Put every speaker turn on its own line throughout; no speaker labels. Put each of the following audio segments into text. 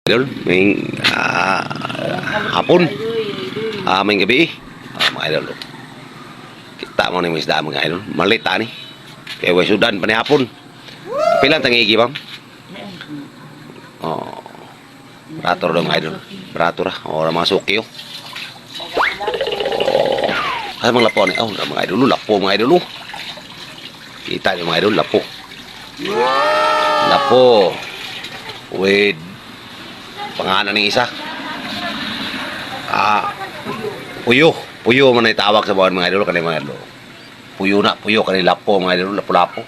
Idol, may hapon, may gabi, mga idol. Kita mo na yung isda mga idol, malita ni. Kaya way sudan pa ni hapon. Pilang tangigi bang? Oh, beratur dong idol, beratur lah, orang masuk yo. Ay mga lapo ni, mga idol, lapo mga idol. Kita ni mga idol, lapo. Lapo, with pangalan ng isa. Puyo man ay tawag sa bawat mga idol kanil mga idol. Puyo kanil lapo mga idol, lapo-lapo.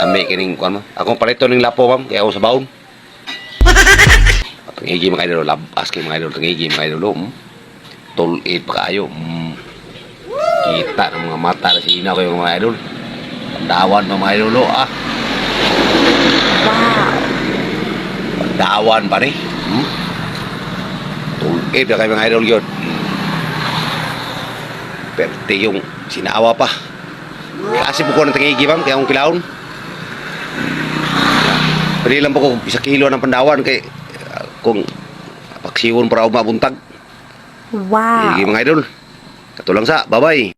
Dami kining kuan mo. Ako palito ning lapo ma'am, kaya ako sa baon. Tangigi mga idol, labas kay mga idol, tangigi mga idol. Tulit pa kayo. Kita ng mga mata na sina ko yung mga idol. Pandawan pa mga idol, ah.
Wow.
Pandawan pa ni. Tulit na kayo mga idol yun. Perte yung sinawa pa. Kasi po ko ng tangigi ma'am, kaya akong kilaon. Pwede lang po ko 1 kilo ng pandawan kay kung paksiwon para ako mabuntag.
Wow.
Sige mga idol. Katulang sa, bye-bye.